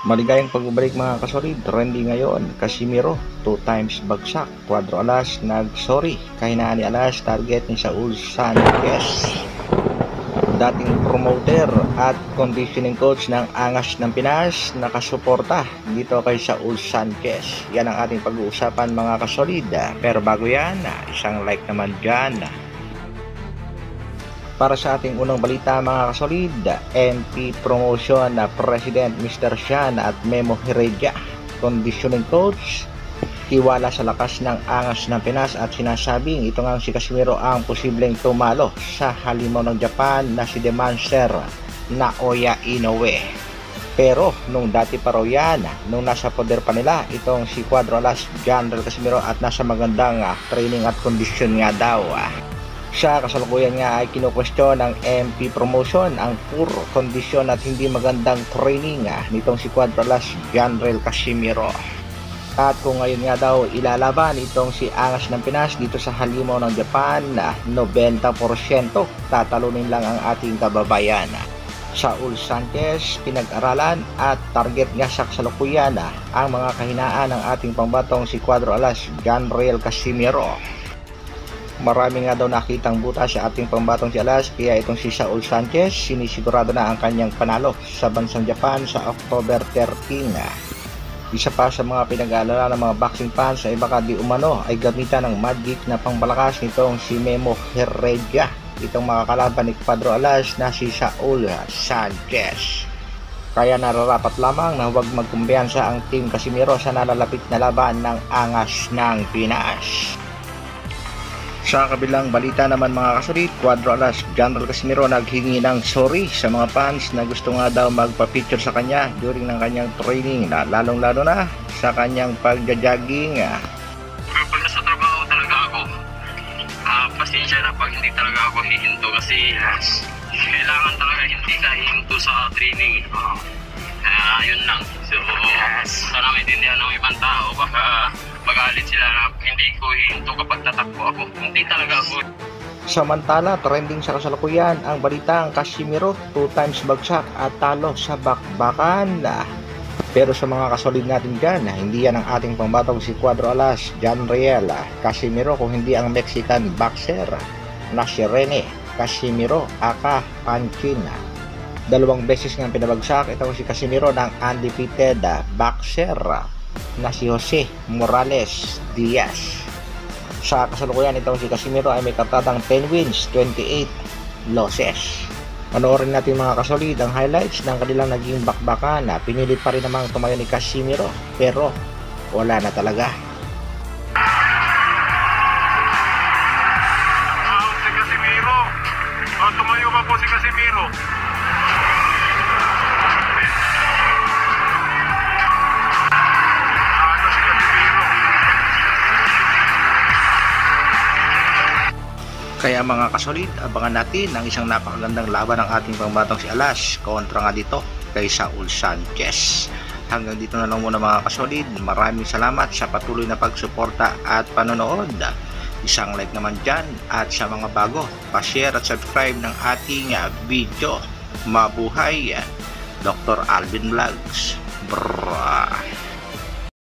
Maligayang pagbabalik mga kasolid, trending ngayon, Casimiro, 2 times bagsak, Cuadro Alas nag-sorry, kahinaan ni Alas, target ni Saul Sanchez. Dating promoter at conditioning coach ng Angas ng Pinas, nakasuporta dito kay Saul Sanchez. Yan ang ating pag-uusapan mga kasolid, pero bago yan, isang like naman dyan. Para sa ating unang balita mga kasolid, MP promotion na President Mr. Sian at Memo Heredia, conditioning coach, tiwala sa lakas ng Angas ng Pinas at sinasabing ito nga si Casimiro ang posibleng tumalo sa halimaw ng Japan na si The Monster Naoya Inoue. Pero nung dati pa raw yan, nung nasa poder pa nila itong si Cuadro Alas, General Casimiro at nasa magandang training at kondisyon nga daw. Sa kasalukuyan nga ay kinukwestiyon ng MP promotion ang poor kondisyon at hindi magandang training nitong si Cuadro Alas, General Casimiro. At kung ngayon nga daw ilalaban itong si Angas ng Pinas dito sa halimaw ng Japan, 90% tatalunin lang ang ating kababayan. Saul Sanchez pinag-aralan at target nga sa kasalukuyan ang mga kahinaan ng ating pambatong si Cuadro Alas, General Casimiro. Marami nga daw nakitang butas sa ating pambatong si Alas, kaya itong si Saul Sanchez sinisigurado na ang kanyang panalo sa bansang Japan sa October 13. Isa pa sa mga pinag-aalala ng mga boxing fans ay baka di umano ay gamitan ng magic na pangpalakas nitong si Memo Heredia, itong makakalaban ni Cuadro Alas na si Saul Sanchez. Kaya nararapat lamang na huwag magkumbiyansa ang Team Casimiro sa nalalapit na laban ng Angas ng Pinas. Sa kabilang balita naman mga kasolid, Cuadro Alas, General Casimiro naghingi ng sorry sa mga fans na gusto nga daw magpa-picture sa kanya during ng kanyang training, na lalong-lalo na sa kanyang pagja-jogging. Pag nasa trabaho talaga ako, pasensya na pag hindi talaga ako hihinto kasi kailangan talaga hindi ka hihinto sa training. Yun lang. So, sana maintindihan ng ibang tao, baka magalit sila na hindi ko hihinto kapag tatakbo ako. Hindi talaga ako. Samantala, trending sa kasalukuyan ang balitang Casimiro 2 times bagsak at talo sa bakbakan. Pero sa mga kasolid natin dyan, hindi yan ang ating pambatong si Cuadro Alas, General Casimiro, kung hindi ang Mexican boxer na si Rene Casimiro aka Panchin. 2 beses nga pinabagsak itong si Casimiro ng undefeated boxer na si Jose Morales Diaz. Sa kasalukuyan itong si Casimiro ay may kartadang 10 wins, 28 losses. Panoorin natin mga kasolid ang highlights ng kanilang naging bakbakan. Pinilit pa rin namang tumayo ni Casimiro pero wala na talaga. Si Casimiro. Tumayo pa po si Casimiro. Kaya mga kasolid, abangan natin ang isang napakagandang laban ng ating pambatong si Alas kontra nga dito kay Saul Sanchez. Hanggang dito na lang muna mga kasolid. Maraming salamat sa patuloy na pagsuporta at panonood. Isang like naman dyan, at sa mga bago, pa-share at subscribe ng ating video. Mabuhay, Dr. Alvin Vlogs. Brrrr.